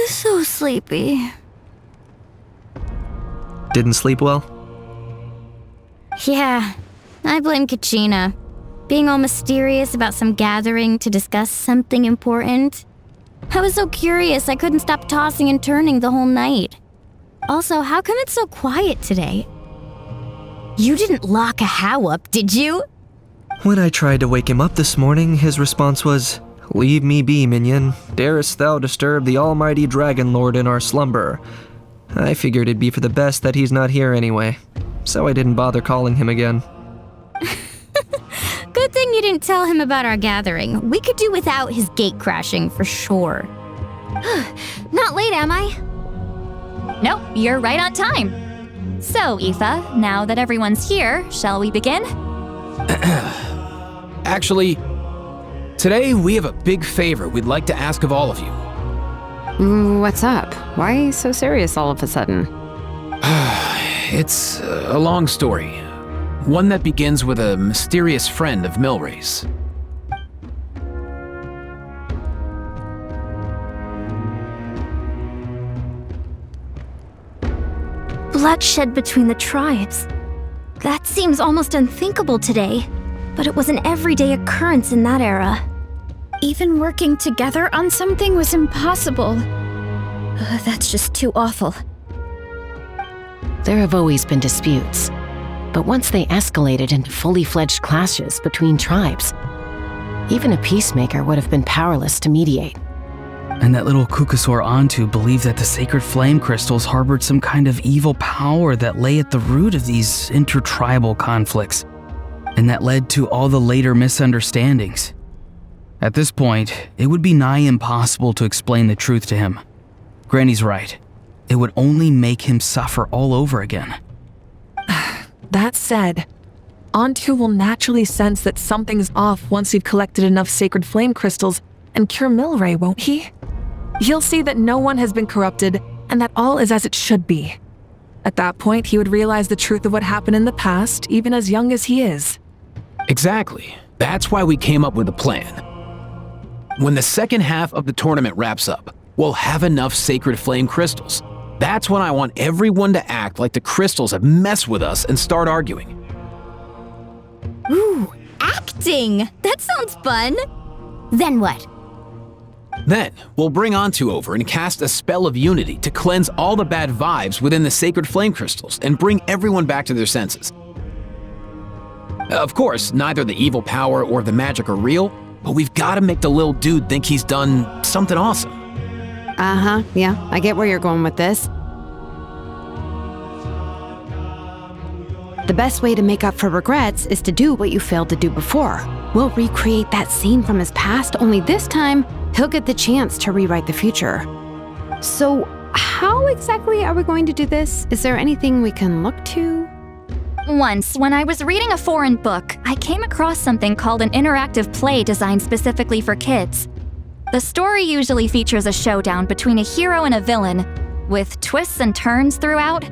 So sleepy. Didn't sleep well? Yeah, I blame Kachina. Being all mysterious about some gathering to discuss something important. I was so curious I couldn't stop tossing and turning the whole night. Also, how come it's so quiet today? You didn't lock a How up, did you? When I tried to wake him up this morning, his response was, "Leave me be, minion. Darest thou disturb the almighty Dragon Lord in our slumber?" I figured it'd be for the best that he's not here anyway, so I didn't bother calling him again. Good thing you didn't tell him about our gathering. We could do without his gate crashing for sure. Not late, am I? Nope, you're right on time. So, Aoife, now that everyone's here, shall we begin? Actually, today we have a big favor we'd like to ask of all of you. What's up? Why so serious all of a sudden? It's a long story. One that begins with a mysterious friend of Milray's. Bloodshed between the tribes. That seems almost unthinkable today, but it was an everyday occurrence in that era. Even working together on something was impossible. That's just too awful. There have always been disputes, but once they escalated into fully fledged clashes between tribes, even a peacemaker would have been powerless to mediate. And that little Kukasaur Antu believed that the sacred flame crystals harbored some kind of evil power that lay at the root of these intertribal conflicts, and that led to all the later misunderstandings. At this point, it would be nigh impossible to explain the truth to him. Granny's right. It would only make him suffer all over again. That said, Antu will naturally sense that something's off once we've collected enough sacred flame crystals and cure Milray, won't he? He'll see that no one has been corrupted and that all is as it should be. At that point, he would realize the truth of what happened in the past, even as young as he is. Exactly. That's why we came up with a plan. When the second half of the tournament wraps up, we'll have enough sacred flame crystals. That's when I want everyone to act like the crystals have messed with us and start arguing. Ooh, acting! That sounds fun! Then what? Then, we'll bring Antu over and cast a spell of unity to cleanse all the bad vibes within the sacred flame crystals and bring everyone back to their senses. Of course, neither the evil power or the magic are real, but we've got to make the little dude think he's done something awesome. Uh-huh, yeah, I get where you're going with this. The best way to make up for regrets is to do what you failed to do before. We'll recreate that scene from his past, only this time, he'll get the chance to rewrite the future. So, how exactly are we going to do this? Is there anything we can look to? Once, when I was reading a foreign book, I came across something called an interactive play designed specifically for kids. The story usually features a showdown between a hero and a villain, with twists and turns throughout.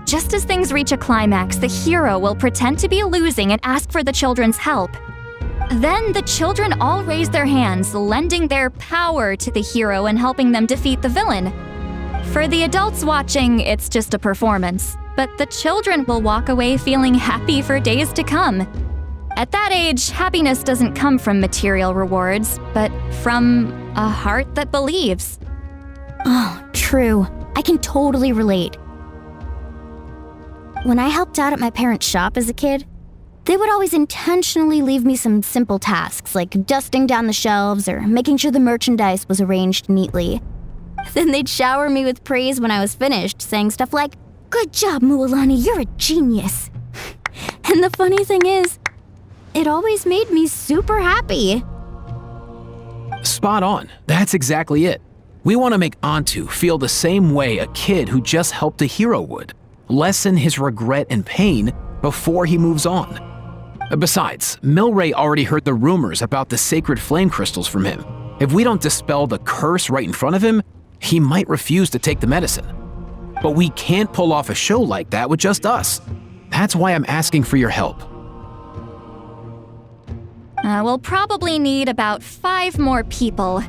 Just as things reach a climax, the hero will pretend to be losing and ask for the children's help. Then the children all raise their hands, lending their power to the hero and helping them defeat the villain. For the adults watching, it's just a performance, but the children will walk away feeling happy for days to come. At that age, happiness doesn't come from material rewards, but from a heart that believes. Oh, true. I can totally relate. When I helped out at my parents' shop as a kid, they would always intentionally leave me some simple tasks like dusting down the shelves or making sure the merchandise was arranged neatly. Then they'd shower me with praise when I was finished, saying stuff like, "Good job, Mualani, you're a genius." And the funny thing is, it always made me super happy. Spot on. That's exactly it. We want to make Antu feel the same way a kid who just helped a hero would. Lessen his regret and pain before he moves on. Besides, Milray already heard the rumors about the sacred flame crystals from him. If we don't dispel the curse right in front of him, he might refuse to take the medicine. But we can't pull off a show like that with just us. That's why I'm asking for your help. We'll probably need about 5 more people.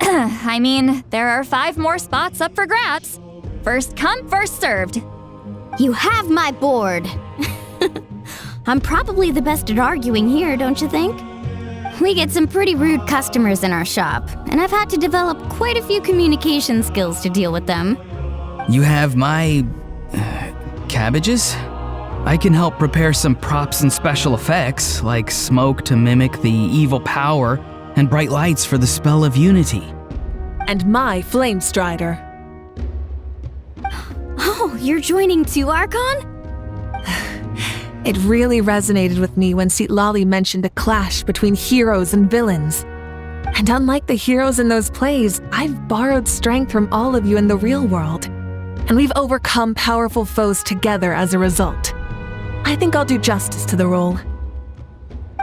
I mean, there are 5 more spots up for grabs. First come, first served. You have my board. I'm probably the best at arguing here, don't you think? We get some pretty rude customers in our shop, and I've had to develop quite a few communication skills to deal with them. You have my... cabbages? I can help prepare some props and special effects, like smoke to mimic the evil power, and bright lights for the spell of unity. And my flame strider. Oh, you're joining too, Archon? It really resonated with me when Citlali mentioned a clash between heroes and villains. And unlike the heroes in those plays, I've borrowed strength from all of you in the real world. And we've overcome powerful foes together as a result. I think I'll do justice to the role.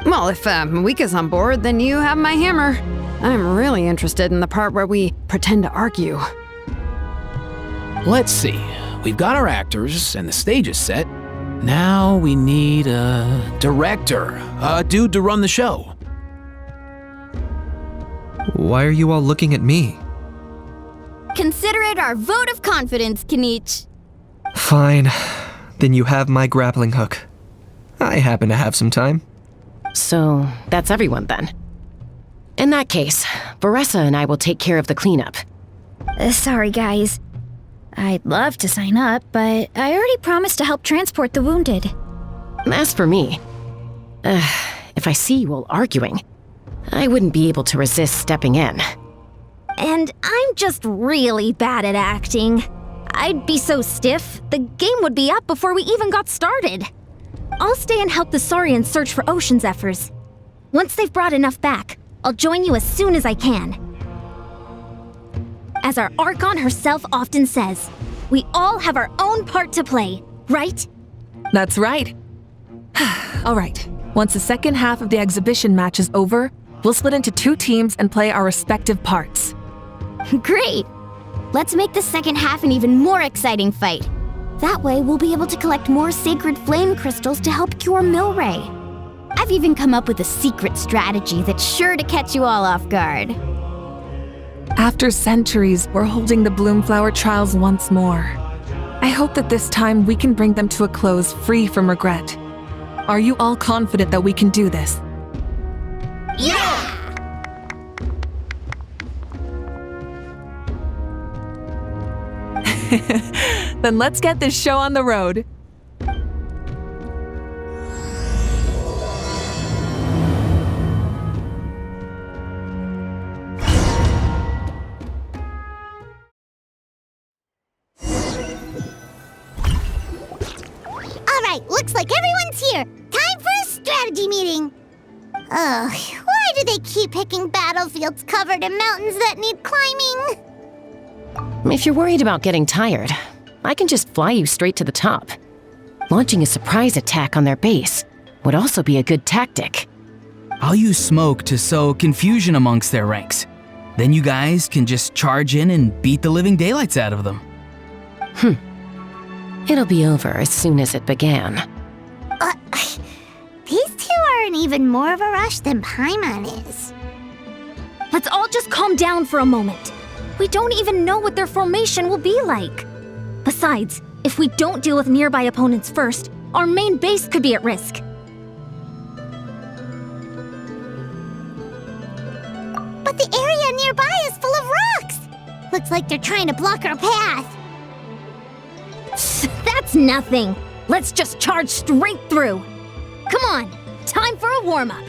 Well, if Mika's on board, then you have my hammer. I'm really interested in the part where we pretend to argue. Let's see. We've got our actors and the stage is set. Now we need a director, a dude to run the show. Why are you all looking at me? Consider it our vote of confidence, Kanich. Fine. Then you have my grappling hook. I happen to have some time. So, that's everyone then. In that case, Varessa and I will take care of the cleanup. Sorry, guys. I'd love to sign up, but I already promised to help transport the wounded. As for me, if I see you all arguing, I wouldn't be able to resist stepping in. And I'm just really bad at acting. I'd be so stiff, the game would be up before we even got started. I'll stay and help the Saurians search for Ocean Zephyrs. Once they've brought enough back, I'll join you as soon as I can. As our Archon herself often says, we all have our own part to play, right? That's right. All right. Once the second half of the exhibition match is over, we'll split into 2 teams and play our respective parts. Great! Let's make the second half an even more exciting fight. That way, we'll be able to collect more sacred flame crystals to help cure Milray. I've even come up with a secret strategy that's sure to catch you all off guard. After centuries, we're holding the Bloomflower trials once more. I hope that this time we can bring them to a close free from regret. Are you all confident that we can do this? Yeah! Then let's get this show on the road. Alright, looks like everyone's here. Time for a strategy meeting. Ugh, why do they keep picking battlefields covered in mountains that need climbing? If you're worried about getting tired, I can just fly you straight to the top. Launching a surprise attack on their base would also be a good tactic. I'll use smoke to sow confusion amongst their ranks. Then you guys can just charge in and beat the living daylights out of them. It'll be over as soon as it began. These two are in even more of a rush than Paimon is. Let's all just calm down for a moment. We don't even know what their formation will be like. Besides, if we don't deal with nearby opponents first, our main base could be at risk. But the area nearby is full of rocks. Looks like they're trying to block our path. That's nothing. Let's just charge straight through. Come on, time for a warm-up.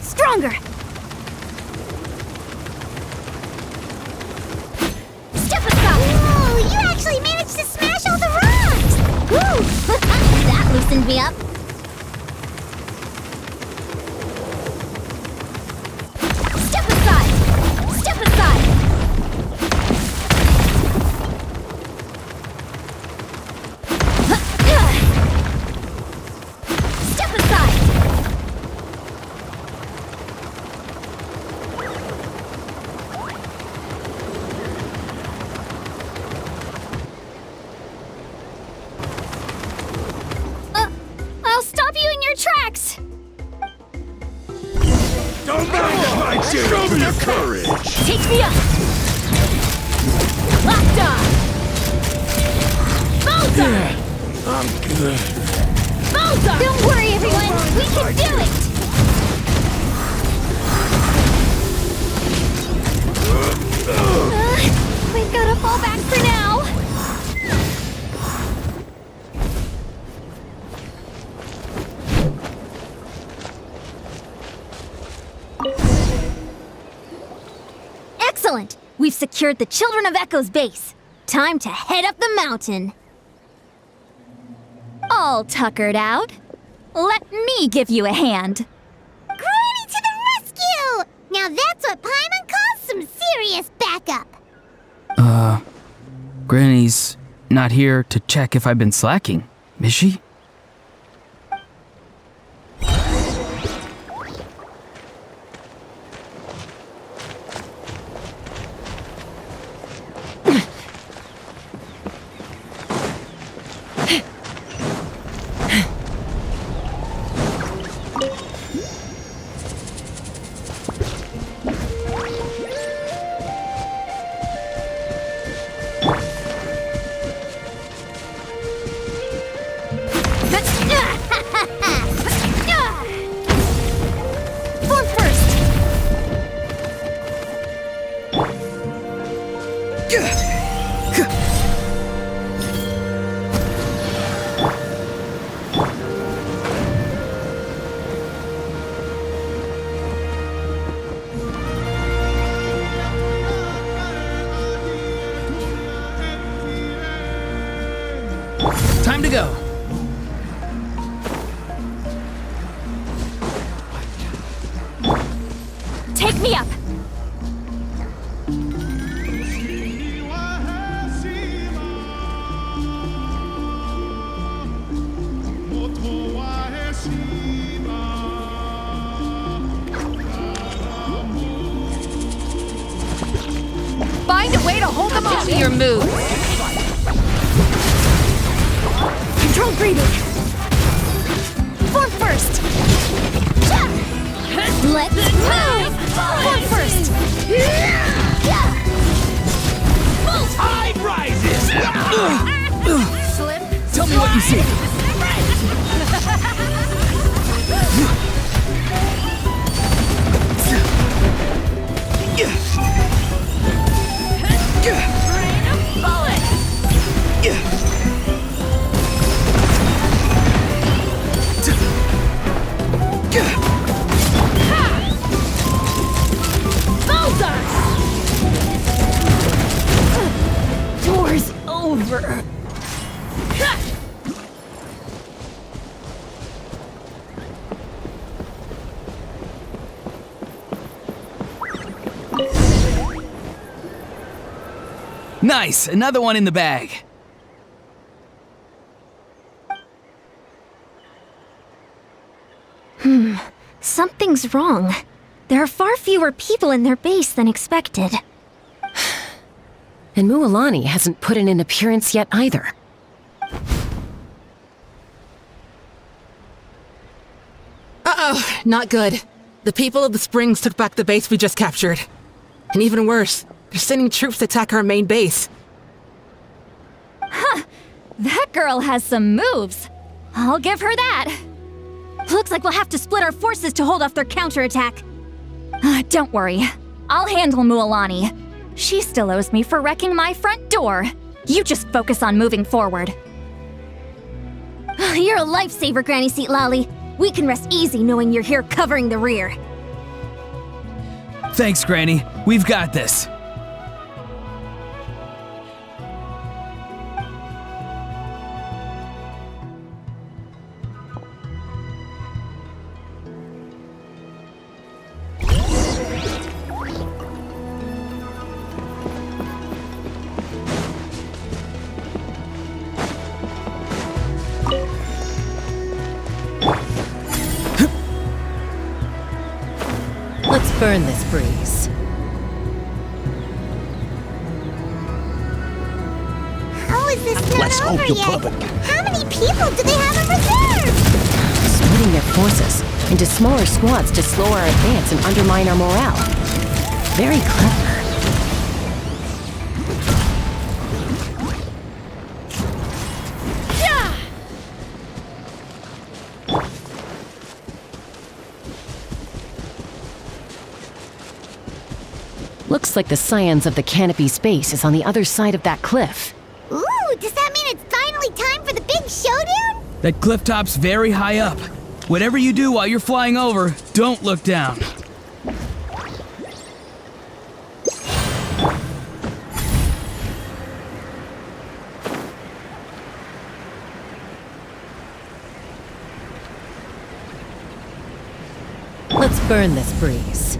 Stronger! Step aside! Whoa, you actually managed to smash all the rocks! Woo! That loosened me up. Step aside! Step aside! Step aside! I'll stop you in your tracks! Don't mind my show me your courage! Take me up! Locked on! Bullseye! I'm good. Bullseye! Don't worry, everyone! We can do it! We've got to fall back for now! Excellent! We've secured the Children of Echo's base. Time to head up the mountain. All tuckered out. Let me give you a hand. Granny to the rescue! Now that's what Paimon calls some serious backup. Granny's not here to check if I've been slacking, is she? to go. Take me up! Find a way to hold them off. Your move. Control breathing! Form first! Let's move! Form first! Tide rises! Tell me what you see. Door's over. Nice, another one in the bag. Something's wrong. There are far fewer people in their base than expected. And Mualani hasn't put in an appearance yet either. Uh-oh, not good. The people of the Springs took back the base we just captured. And even worse, they're sending troops to attack our main base. That girl has some moves. I'll give her that. Looks like we'll have to split our forces to hold off their counterattack. Don't worry. I'll handle Mualani. She still owes me for wrecking my front door. You just focus on moving forward. You're a lifesaver, Granny Seat Lolly. We can rest easy knowing you're here covering the rear. Thanks, Granny. We've got this. Let's burn this breeze. How is this not Let's over hope you yet? pub it. How many people do they have in reserve? Splitting their forces into smaller squads to slow our advance and undermine our morale. Very clever. Looks like the Scions of the Canopy Space is on the other side of that cliff. Ooh, does that mean it's finally time for the big showdown? That cliff top's very high up. Whatever you do while you're flying over, don't look down. Let's burn this breeze.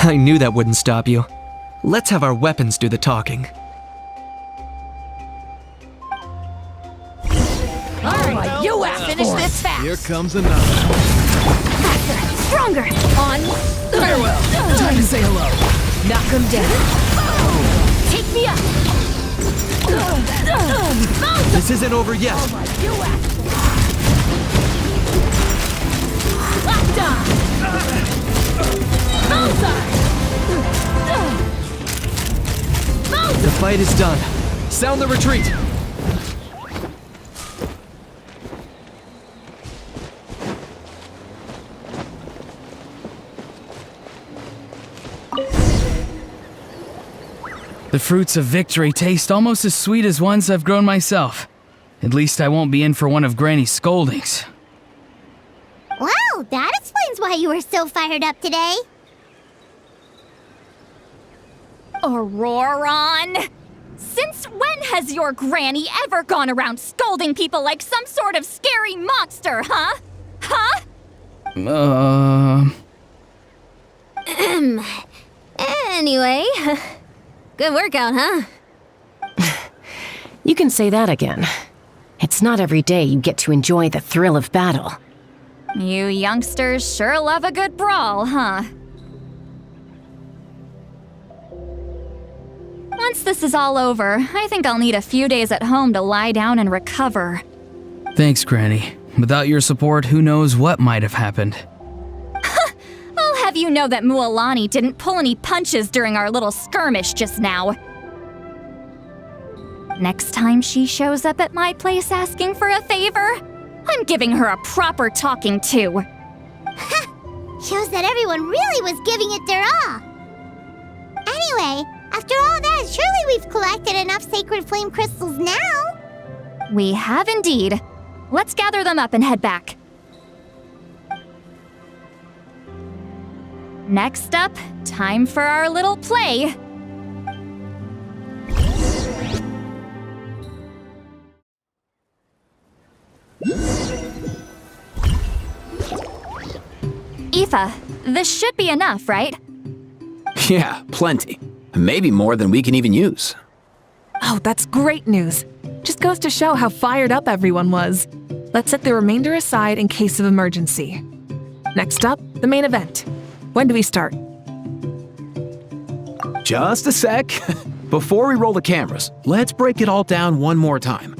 I knew that wouldn't stop you. Let's have our weapons do the talking. You have finish this fast. Here comes another. Stronger! On. Farewell. Time to say hello. Knock him down. Take me up! This isn't over yet. The fight is done. Sound the retreat. The fruits of victory taste almost as sweet as ones I've grown myself. At least I won't be in for one of Granny's scoldings. Wow, that explains why you were so fired up today. Auroron! Since when has your granny ever gone around scolding people like some sort of scary monster, huh? Huh? Anyway, good workout, huh? You can say that again. It's not every day you get to enjoy the thrill of battle. You youngsters sure love a good brawl, huh? Once this is all over, I think I'll need a few days at home to lie down and recover. Thanks, Granny. Without your support, who knows what might have happened. I'll have you know that Mualani didn't pull any punches during our little skirmish just now. Next time she shows up at my place asking for a favor, I'm giving her a proper talking to. Shows that everyone really was giving it their all. Anyway, after all that, surely we've collected enough sacred flame crystals now. We have indeed. Let's gather them up and head back. Next up, time for our little play. Aoife, this should be enough, right? Yeah, plenty. Maybe more than we can even use. Oh, that's great news. Just goes to show how fired up everyone was. Let's set the remainder aside in case of emergency. Next up, the main event. When do we start? Just a sec. Before we roll the cameras, let's break it all down one more time.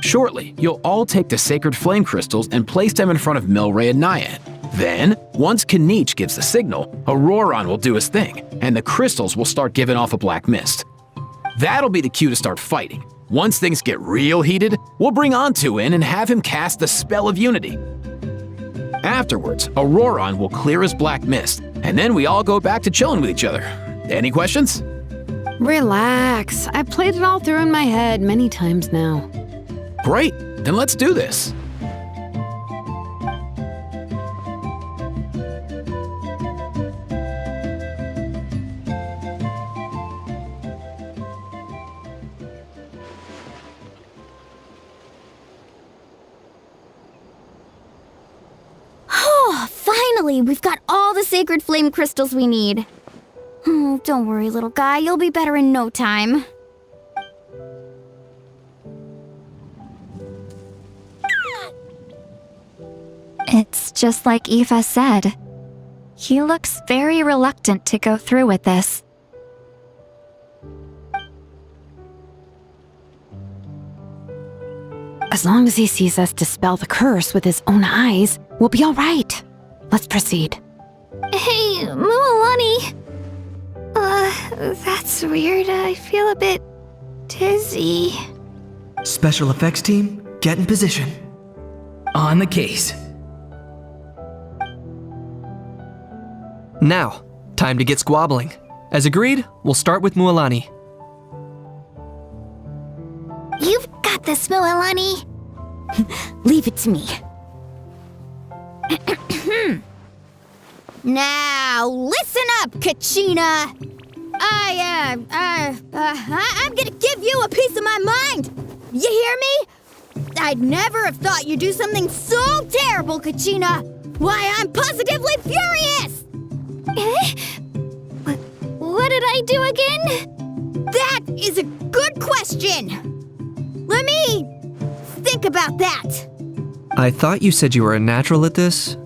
Shortly, you'll all take the sacred flame crystals and place them in front of Milray and Naiad. Then, once Kanich gives the signal, Auroron will do his thing, and the crystals will start giving off a black mist. That'll be the cue to start fighting. Once things get real heated, we'll bring Antu in and have him cast the Spell of Unity. Afterwards, Auroron will clear his black mist, and then we all go back to chilling with each other. Any questions? Relax. I played it all through in my head many times now. Great, then let's do this. Finally, we've got all the sacred flame crystals we need. Oh, don't worry, little guy. You'll be better in no time. It's just like Aoife said. He looks very reluctant to go through with this. As long as he sees us dispel the curse with his own eyes, we'll be all right. Let's proceed. Hey, Mualani. That's weird. I feel a bit dizzy. Special effects team, get in position. On the case. Now, time to get squabbling. As agreed, we'll start with Mualani. You've got this, Mualani. Leave it to me. Now, listen up, Kachina. I'm gonna give you a piece of my mind. You hear me? I'd never have thought you'd do something so terrible, Kachina. Why, I'm positively furious. What did I do again? That is a good question. Let me think about that. I thought you said you were a natural at this.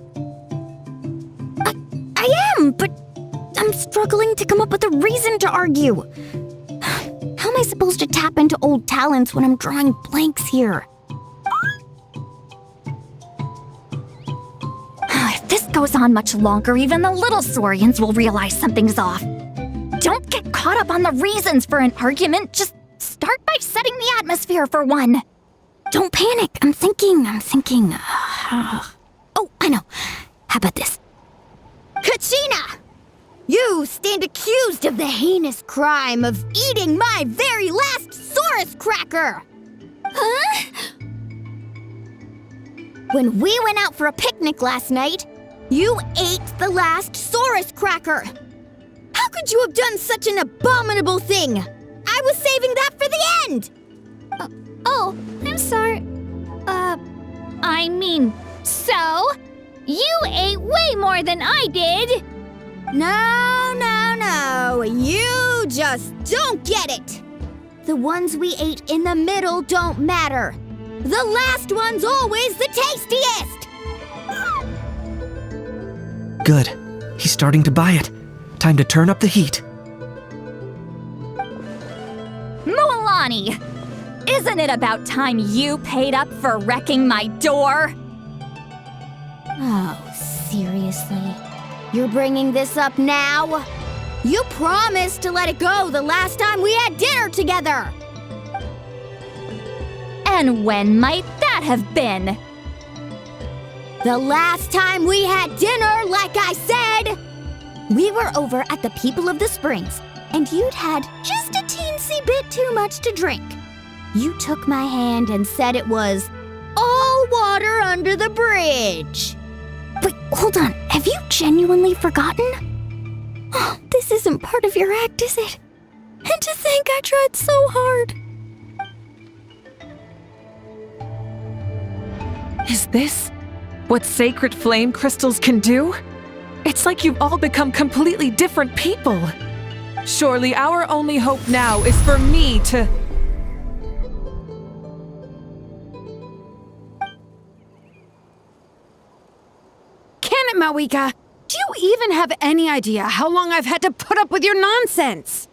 I am, but I'm struggling to come up with a reason to argue. How am I supposed to tap into old talents when I'm drawing blanks here? If this goes on much longer, even the little Saurians will realize something's off. Don't get caught up on the reasons for an argument. Just start by setting the atmosphere for one. Don't panic. I'm thinking. Oh, I know. How about this? Kachina! You stand accused of the heinous crime of eating my very last Saurus cracker! Huh? When we went out for a picnic last night, you ate the last Saurus cracker! How could you have done such an abominable thing? I was saving that for the end! Oh, I'm sorry. I mean, so? You ate way more than I did! No, you just don't get it! The ones we ate in the middle don't matter. The last one's always the tastiest! Good. He's starting to buy it. Time to turn up the heat. Mualani! Isn't it about time you paid up for wrecking my door? Oh, seriously? You're bringing this up now? You promised to let it go the last time we had dinner together! And when might that have been? The last time we had dinner, like I said! We were over at the People of the Springs, and you'd had just a teensy bit too much to drink. You took my hand and said it was all water under the bridge. Wait, hold on. Have you genuinely forgotten? Oh, this isn't part of your act, is it? And to think I tried so hard. Is this what sacred flame crystals can do? It's like you've all become completely different people. Surely our only hope now is for me to... Can it, Mawika? Do you even have any idea how long I've had to put up with your nonsense?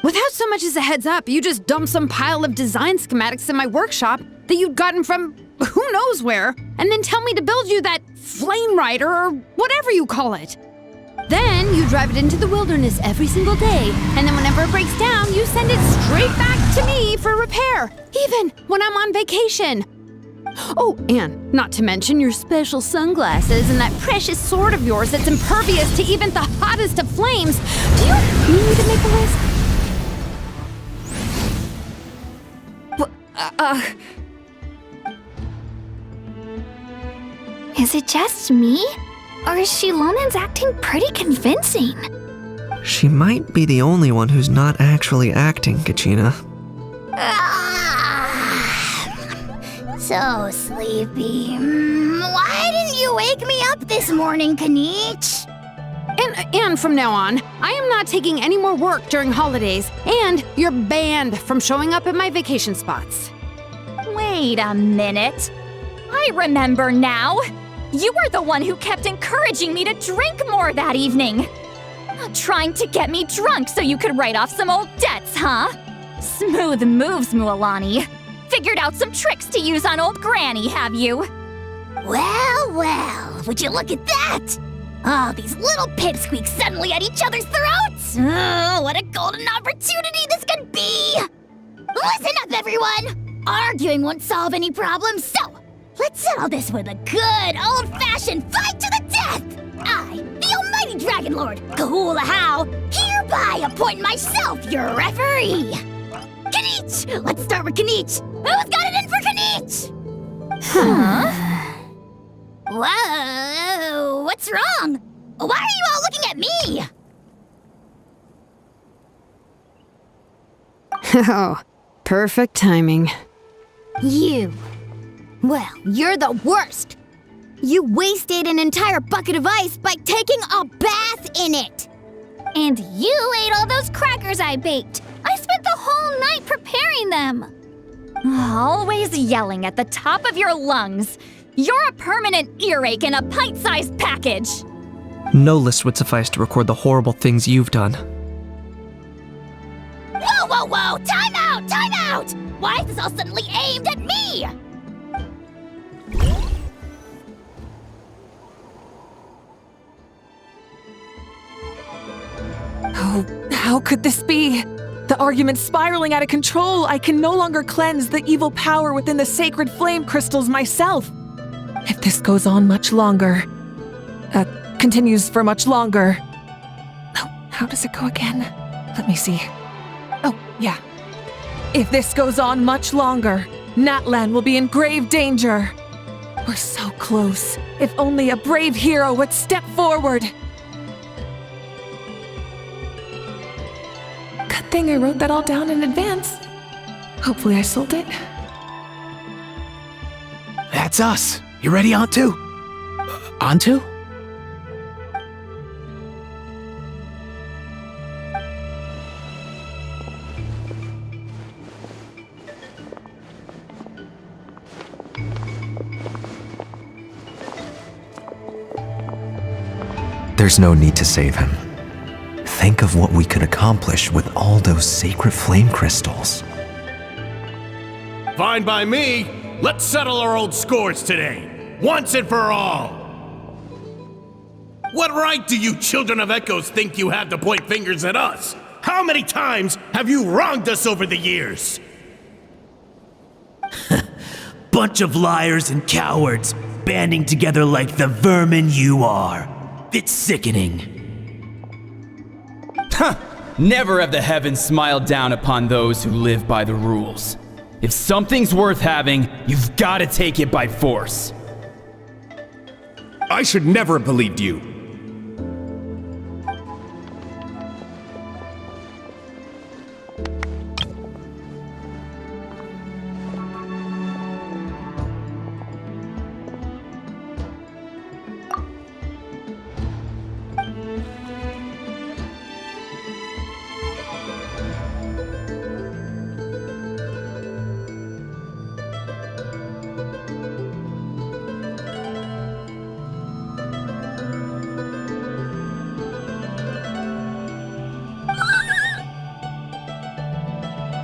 Without so much as a heads up, you just dumped some pile of design schematics in my workshop that you'd gotten from who knows where, and then tell me to build you that flame rider or whatever you call it. Then you drive it into the wilderness every single day, and then whenever it breaks down, you send it straight back to me for repair, even when I'm on vacation. Oh, and not to mention your special sunglasses and that precious sword of yours that's impervious to even the hottest of flames. Do you need me to make a list? Is it just me? Or is Shilonen's acting pretty convincing? She might be the only one who's not actually acting, Kachina. So sleepy. Why didn't you wake me up this morning, Kanich? And from now on, I am not taking any more work during holidays, and you're banned from showing up at my vacation spots. Wait a minute. I remember now. You were the one who kept encouraging me to drink more that evening. Trying to get me drunk so you could write off some old debts, huh? Smooth moves, Mualani. Figured out some tricks to use on old Granny, have you? Well, would you look at that? Oh, these little pipsqueaks suddenly at each other's throats! Oh, what a golden opportunity this could be! Listen up, everyone! Arguing won't solve any problems, so let's settle this with a good, old-fashioned fight to the death! I, the almighty Dragon Lord, Kahula-How, hereby appoint myself your referee! Kanich! Let's start with Kanich! Who's got it in for Kanich? Huh? Whoa, what's wrong? Why are you all looking at me? Oh, perfect timing. You. Well, you're the worst. You wasted an entire bucket of ice by taking a bath in it. And you ate all those crackers I baked. I spent the whole night preparing them. Always yelling at the top of your lungs. You're a permanent earache in a pint-sized package. No list would suffice to record the horrible things you've done. Whoa! Time out! Why is this all suddenly aimed at me? Oh, how could this be? The argument's spiraling out of control. I can no longer cleanse the evil power within the sacred flame crystals myself. If this goes on much longer, continues for much longer, How does it go again? Let me see. Oh, yeah. If this goes on much longer, Natlan will be in grave danger. We're so close. If only a brave hero would step forward. Good thing I wrote that all down in advance. Hopefully I sold it. That's us. You ready, Antu? Antu? There's no need to save him. Think of what we could accomplish with all those sacred flame crystals. Fine by me. Let's settle our old scores today, once and for all. What right do you children of Echoes think you have to point fingers at us? How many times have you wronged us over the years? Bunch of liars and cowards, banding together like the vermin you are. It's sickening. Never have the heavens smiled down upon those who live by the rules. If something's worth having, you've got to take it by force. I should never have believed you.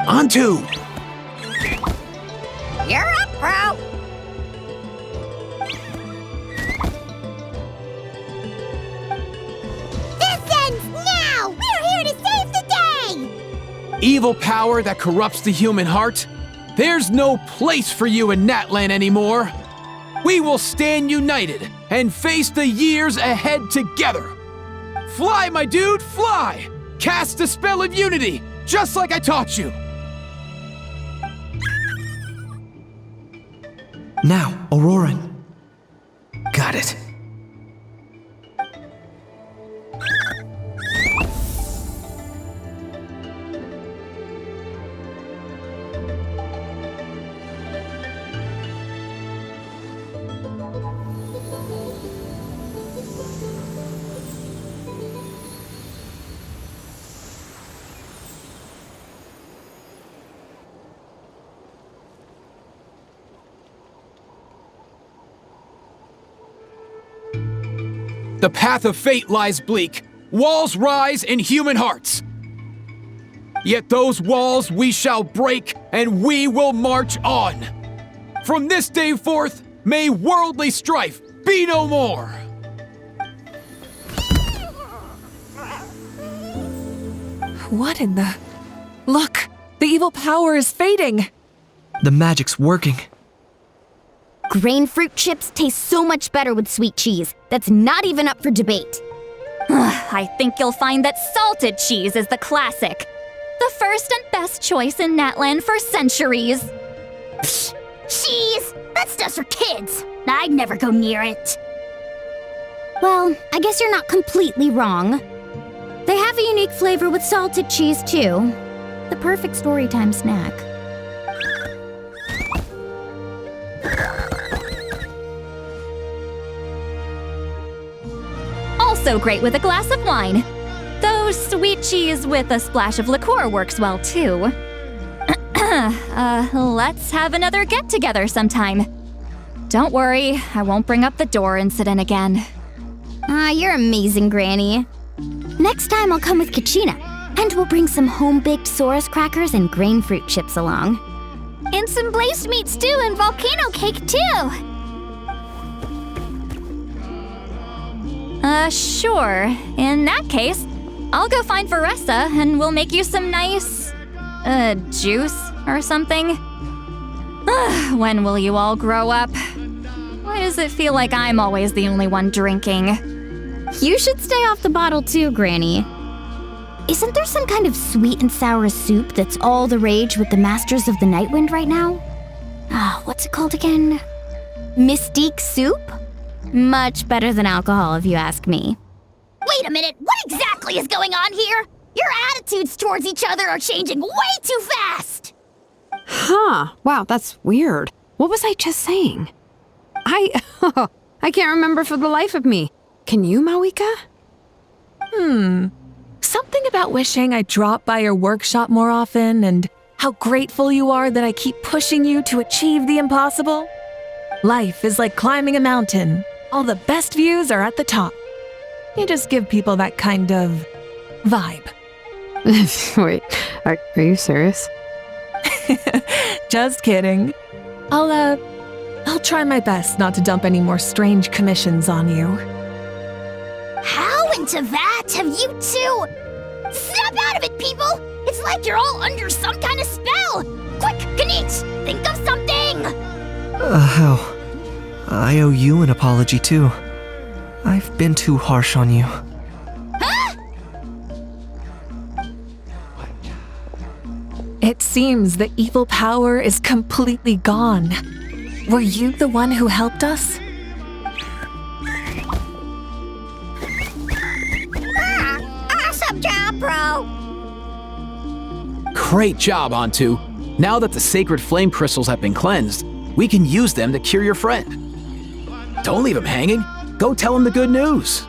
Antu! You're up, bro! This ends now! We're here to save the day! Evil power that corrupts the human heart? There's no place for you in Natlan anymore. We will stand united and face the years ahead together. Fly, my dude, fly! Cast a spell of unity, just like I taught you. Now, Auroran. Got it. The path of fate lies bleak. Walls rise in human hearts. Yet those walls we shall break, and we will march on. From this day forth, may worldly strife be no more. What in the... Look! The evil power is fading! The magic's working. Grain fruit chips taste so much better with sweet cheese. That's not even up for debate. I think you'll find that salted cheese is the classic. The first and best choice in Natlan for centuries. Psh, cheese! That stuff's for kids. I'd never go near it. Well, I guess you're not completely wrong. They have a unique flavor with salted cheese, too. The perfect storytime snack. Also great with a glass of wine. Though sweet cheese with a splash of liqueur works well, too. Let's have another get-together sometime. Don't worry, I won't bring up the door incident again. You're amazing, Granny. Next time I'll come with Kachina, and we'll bring some home-baked Saurus crackers and grain fruit chips along. And some blazed meat stew and volcano cake, too! Sure. In that case, I'll go find Varessa and we'll make you some nice, juice or something. When will you all grow up? Why does it feel like I'm always the only one drinking? You should stay off the bottle too, Granny. isn't there some kind of sweet and sour soup that's all the rage with the Masters of the Nightwind right now? What's it called again? Mystique soup? Much better than alcohol, if you ask me. Wait a minute, what exactly is going on here? Your attitudes towards each other are changing way too fast! Huh. Wow, that's weird. What was I just saying? I can't remember for the life of me. Can you, Mawika? Something about wishing I dropped by your workshop more often and how grateful you are that I keep pushing you to achieve the impossible. Life is like climbing a mountain. All the best views are at the top. You just give people that kind of vibe. Wait, are you serious? Just kidding. I'll try my best not to dump any more strange commissions on you. How into that have you two? Snap out of it, people! It's like you're all under some kind of spell! Quick, Kanich, think of something! Hell. I owe you an apology too. I've been too harsh on you. Huh? It seems the evil power is completely gone. Were you the one who helped us? Awesome job, bro! Great job, Antu. Now that the sacred flame crystals have been cleansed, we can use them to cure your friend. Don't leave him hanging. Go tell him the good news.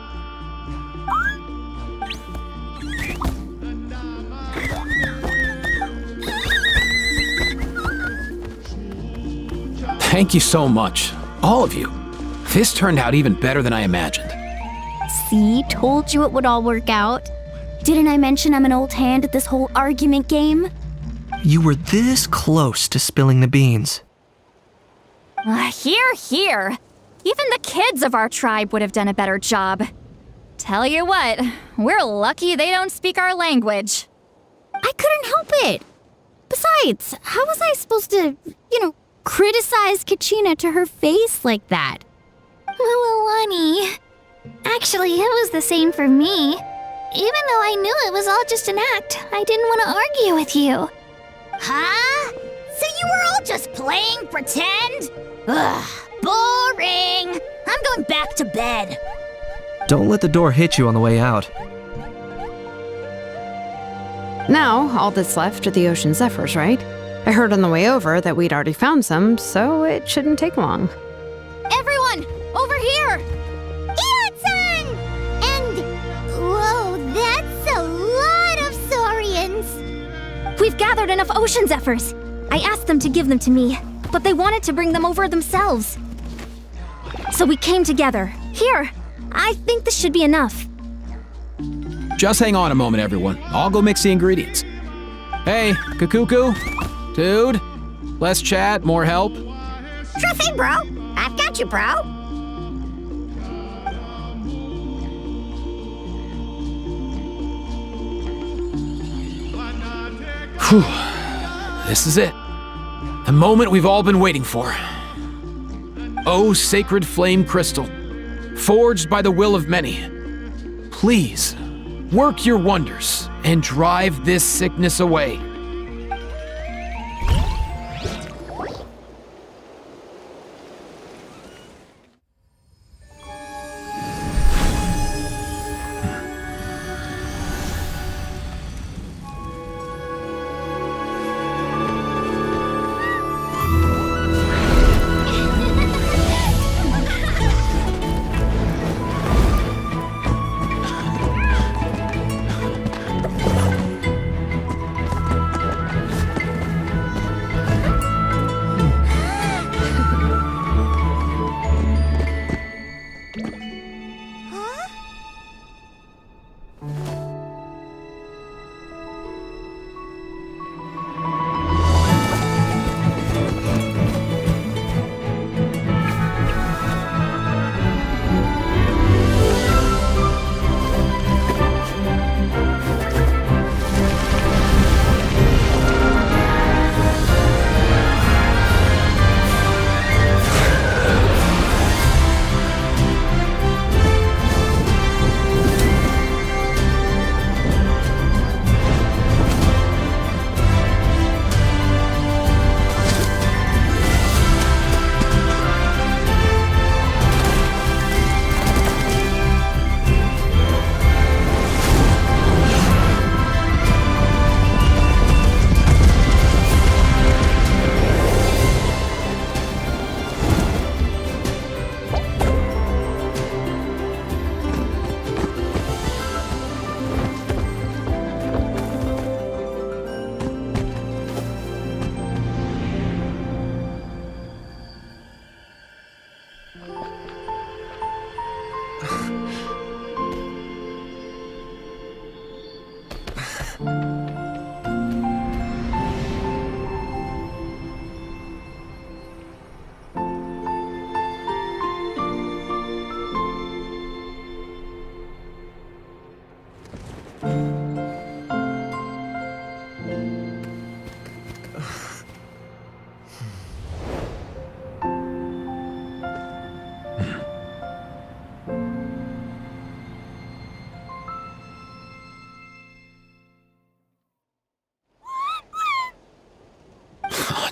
Thank you so much, all of you. This turned out even better than I imagined. See, told you it would all work out. Didn't I mention I'm an old hand at this whole argument game? You were this close to spilling the beans. Here. Even the kids of our tribe would have done a better job. Tell you what, we're lucky they don't speak our language. I couldn't help it. Besides, how was I supposed to, criticize Kachina to her face like that? Honey. Actually, it was the same for me. Even though I knew it was all just an act, I didn't want to argue with you. Huh? So you were all just playing pretend? Ugh, boring. I'm going back to bed. Don't let the door hit you on the way out. Now, all that's left are the ocean zephyrs, right? I heard on the way over that we'd already found some, so it shouldn't take long. Everyone, over here! Ian-san! And, whoa, that's a lot of saurians. We've gathered enough ocean zephyrs. I asked them to give them to me, but they wanted to bring them over themselves. So we came together. Here, I think this should be enough. Just hang on a moment, everyone. I'll go mix the ingredients. Hey, Kakuku, dude, less chat, more help. Sure thing, bro. I've got you, bro. Whew. This is it. The moment we've all been waiting for. Oh, sacred flame crystal, forged by the will of many, please work your wonders and drive this sickness away.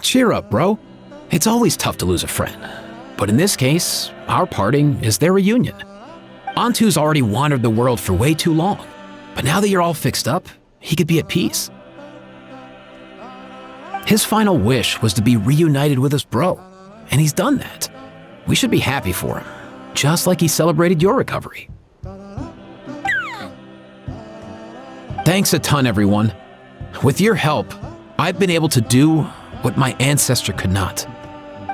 Cheer up, bro. It's always tough to lose a friend. But in this case, our parting is their reunion. Antu's already wandered the world for way too long. But now that you're all fixed up, he could be at peace. His final wish was to be reunited with his bro, and he's done that. We should be happy for him, just like he celebrated your recovery. Thanks a ton, everyone. With your help, I've been able to do what my ancestor could not.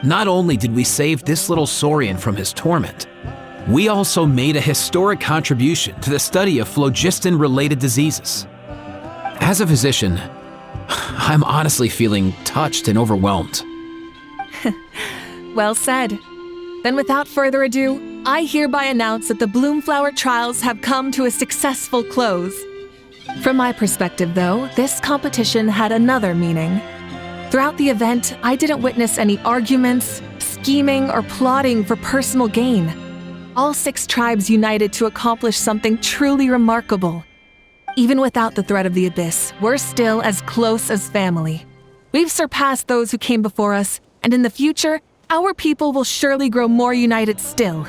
Not only did we save this little Saurian from his torment, we also made a historic contribution to the study of phlogiston-related diseases. As a physician, I'm honestly feeling touched and overwhelmed. Well said. Then without further ado, I hereby announce that the Bloomflower trials have come to a successful close. From my perspective, though, this competition had another meaning. Throughout the event, I didn't witness any arguments, scheming, or plotting for personal gain. All 6 tribes united to accomplish something truly remarkable. Even without the threat of the Abyss, we're still as close as family. We've surpassed those who came before us, and in the future, our people will surely grow more united still.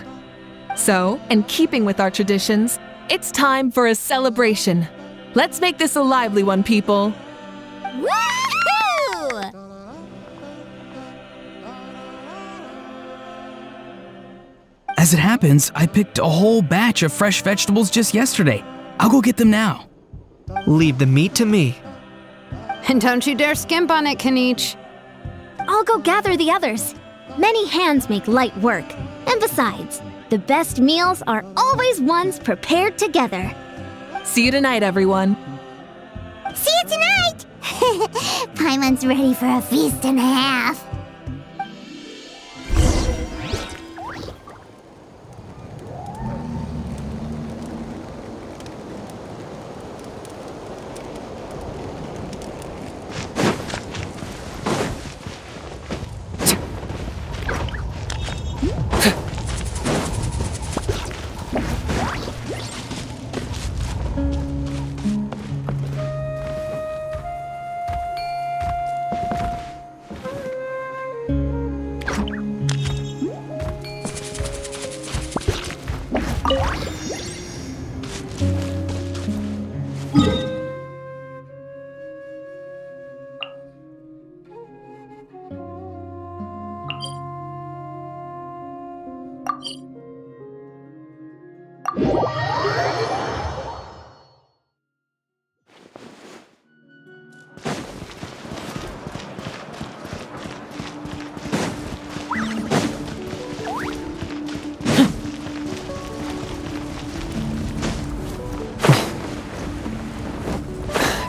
So, in keeping with our traditions, it's time for a celebration. Let's make this a lively one, people. Woohoo! As it happens, I picked a whole batch of fresh vegetables just yesterday. I'll go get them now. Leave the meat to me. And don't you dare skimp on it, Kanich. I'll go gather the others. Many hands make light work. And besides, the best meals are always ones prepared together. See you tonight, everyone. See you tonight! Paimon's ready for a feast and a half.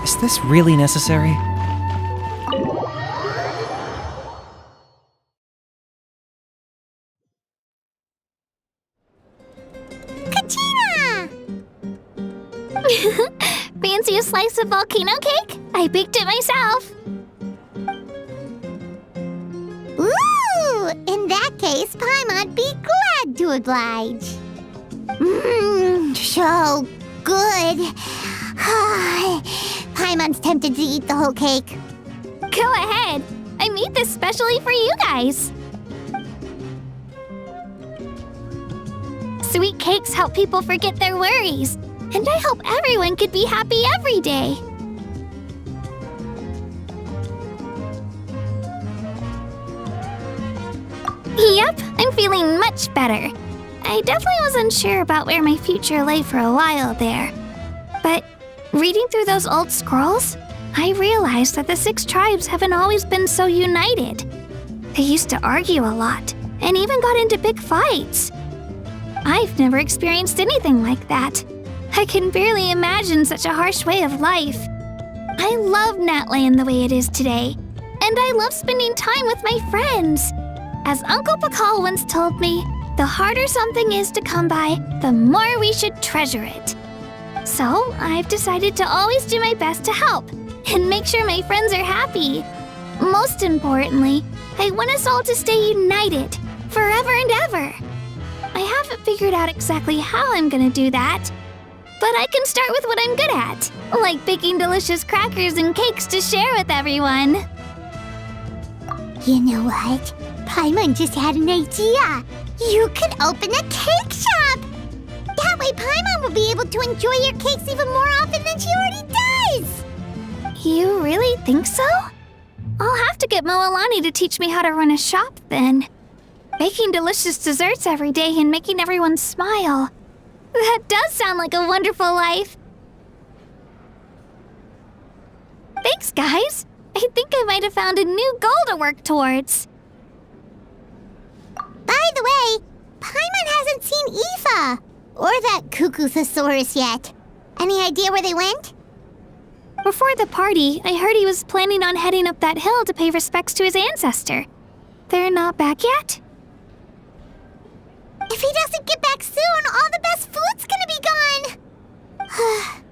Is this really necessary? Katina! Fancy a slice of volcano cake? I baked it myself. Ooh! In that case, Paimon'd be glad to oblige. Mmm, so good. Paimon's tempted to eat the whole cake. Go ahead. I made this specially for you guys. Sweet cakes help people forget their worries. And I hope everyone could be happy every day. Yep, I'm feeling much better. I definitely wasn't sure about where my future lay for a while there. But reading through those old scrolls, I realized that the 6 tribes haven't always been so united. They used to argue a lot, and even got into big fights. I've never experienced anything like that. I can barely imagine such a harsh way of life. I love Natland the way it is today, and I love spending time with my friends. As Uncle Pakal once told me, the harder something is to come by, the more we should treasure it. So I've decided to always do my best to help and make sure my friends are happy. Most importantly, I want us all to stay united forever and ever. I haven't figured out exactly how I'm gonna do that, but I can start with what I'm good at, like baking delicious crackers and cakes to share with everyone. You know what? Paimon just had an idea. You could open a cake shop. That way Paimon will be able to enjoy your cakes even more often than she already does. You really think so? I'll have to get Moalani to teach me how to run a shop then. Baking delicious desserts every day and making everyone smile. That does sound like a wonderful life. Thanks, guys. I think I might have found a new goal to work towards. By the way, Paimon hasn't seen Aoife or that Cuckoo-thesaurus yet. Any idea where they went? Before the party, I heard he was planning on heading up that hill to pay respects to his ancestor. They're not back yet? If he doesn't get back soon, all the best food's gonna be gone.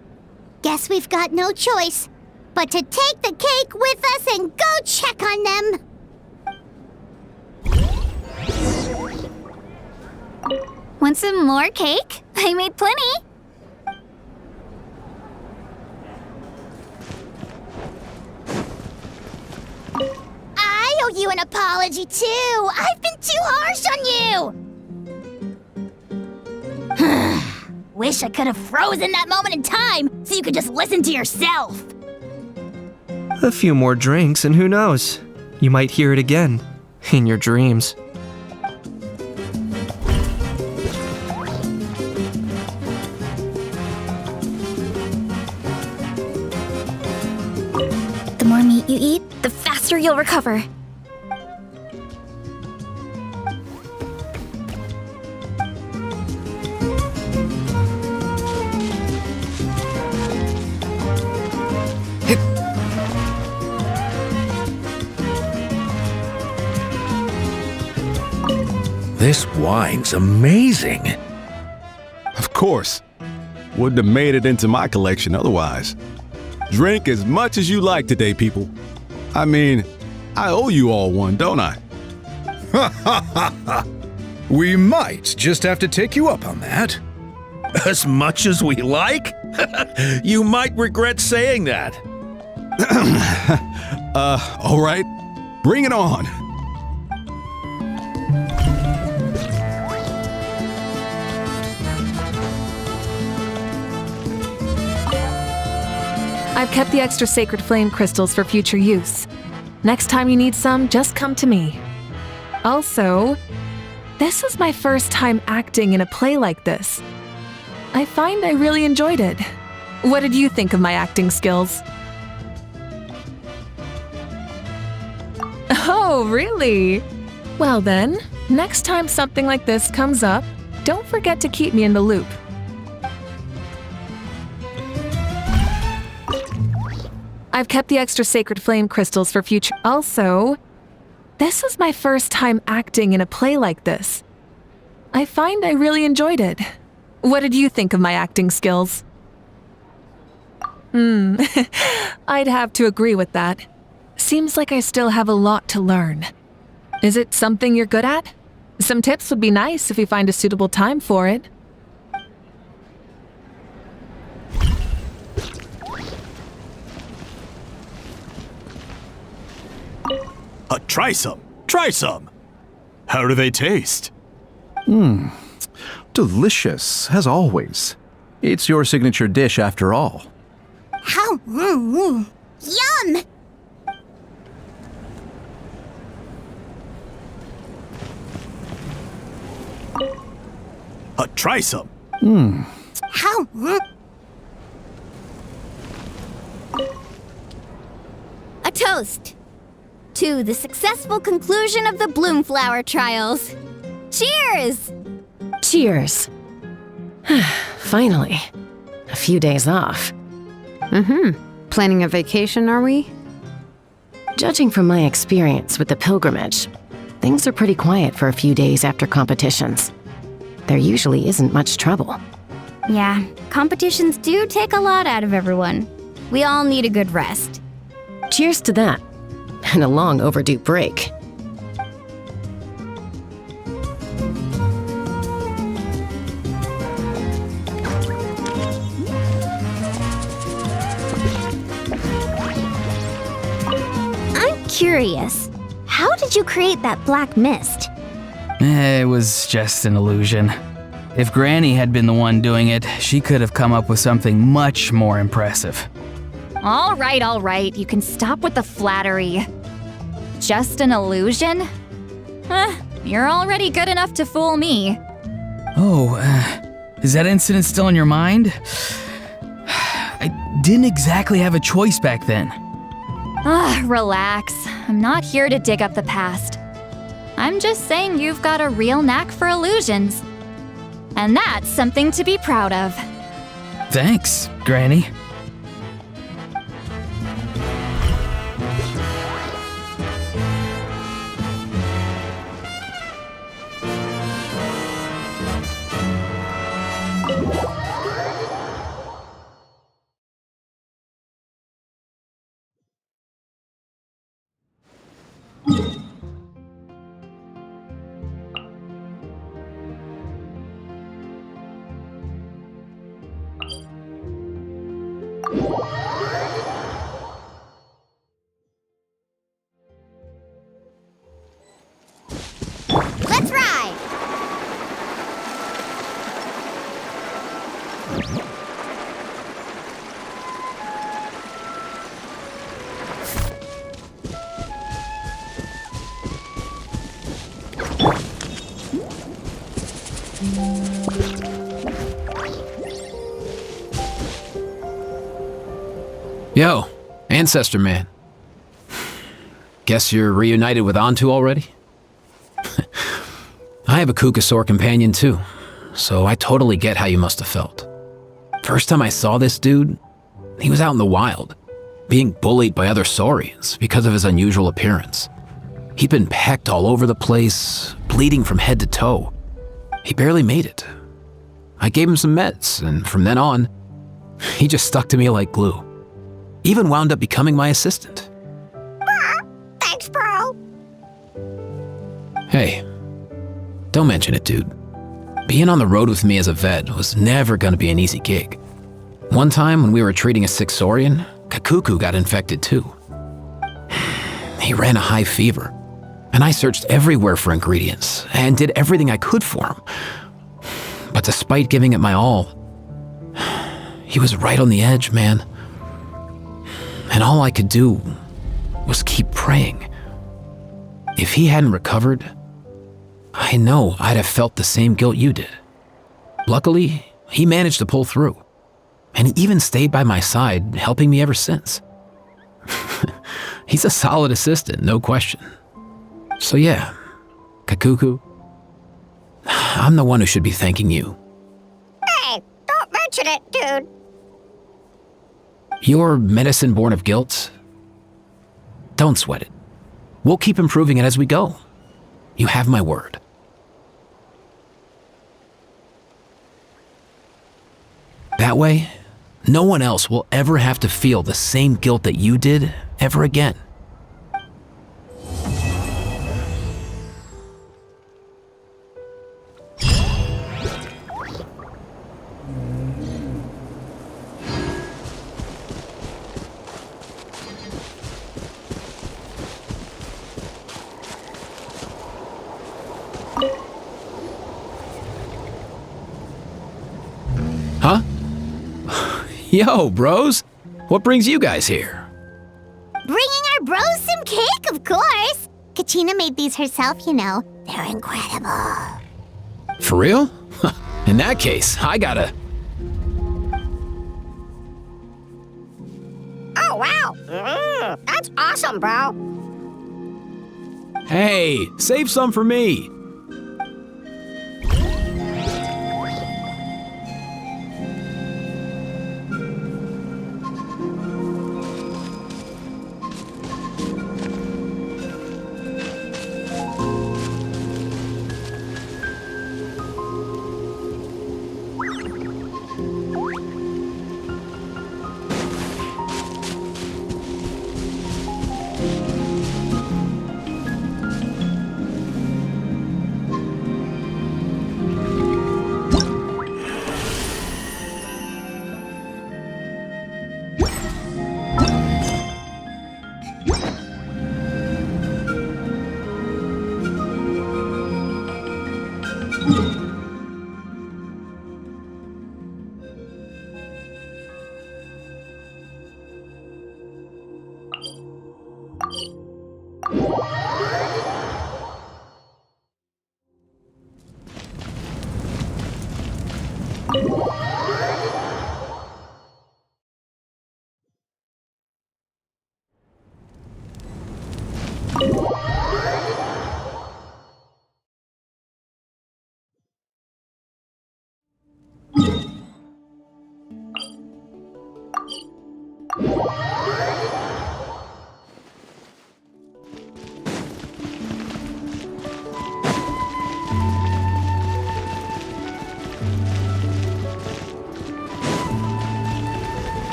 Guess we've got no choice but to take the cake with us and go check on them. Want some more cake? I made plenty. I owe you an apology too. I've been too harsh on you. Wish I could have frozen that moment in time so you could just listen to yourself. A few more drinks, and who knows? You might hear it again in your dreams. The more meat you eat, the faster you'll recover. This wine's amazing. Of course. Wouldn't have made it into my collection otherwise. Drink as much as you like today, people. I mean, I owe you all one, don't I? Ha ha ha ha! We might just have to take you up on that. As much as we like? You might regret saying that. All right. Bring it on. I've kept the extra sacred flame crystals for future use. Next time you need some, just come to me. Also, this is my first time acting in a play like this. I find I really enjoyed it. What did you think of my acting skills? Oh, really? Well then, next time something like this comes up, don't forget to keep me in the loop. I've kept the extra sacred flame crystals for future. Also, this is my first time acting in a play like this. I find I really enjoyed it. What did you think of my acting skills? I'd have to agree with that. Seems like I still have a lot to learn. Is it something you're good at? Some tips would be nice if you find a suitable time for it. Try some. Try some. How do they taste? Delicious, as always. It's your signature dish after all. How? Yum! Try some. How? A toast to the successful conclusion of the Bloomflower trials. Cheers! Cheers. Finally. A few days off. Planning a vacation, are we? Judging from my experience with the pilgrimage, things are pretty quiet for a few days after competitions. There usually isn't much trouble. Yeah, competitions do take a lot out of everyone. We all need a good rest. Cheers to that. And a long overdue break. I'm curious. how did you create that black mist? It was just an illusion. If Granny had been the one doing it, she could have come up with something much more impressive. All right, you can stop with the flattery. Just an illusion? You're already good enough to fool me. Oh, is that incident still in your mind? I didn't exactly have a choice back then. Relax. I'm not here to dig up the past. I'm just saying you've got a real knack for illusions. And that's something to be proud of. Thanks, Granny. Let's ride! Yo, Ancestor Man. Guess you're reunited with Antu already? I have a Kukasaur companion too, so I totally get how you must have felt. First time I saw this dude, he was out in the wild, being bullied by other saurians because of his unusual appearance. He'd been pecked all over the place, bleeding from head to toe. He barely made it. I gave him some meds, and from then on, he just stuck to me like glue. Even wound up becoming my assistant. Thanks, bro. Hey, don't mention it, dude. Being on the road with me as a vet was never gonna be an easy gig. One time when we were treating a sick saurian, Kakuku got infected too. He ran a high fever, and I searched everywhere for ingredients and did everything I could for him. But despite giving it my all, he was right on the edge, man. And all I could do was keep praying. If he hadn't recovered, I know I'd have felt the same guilt you did. Luckily, he managed to pull through, and he even stayed by my side, helping me ever since. He's a solid assistant, no question. So yeah, Kakuku, I'm the one who should be thanking you. Hey, don't mention it, dude. Your medicine born of guilt? Don't sweat it. We'll keep improving it as we go. You have my word. That way, no one else will ever have to feel the same guilt that you did ever again. Huh? Yo, bros. What brings you guys here? Bringing our bros some cake, of course. Kachina made these herself, you know. They're incredible. For real? In that case, I gotta... Oh, wow. That's awesome, bro. Hey, save some for me.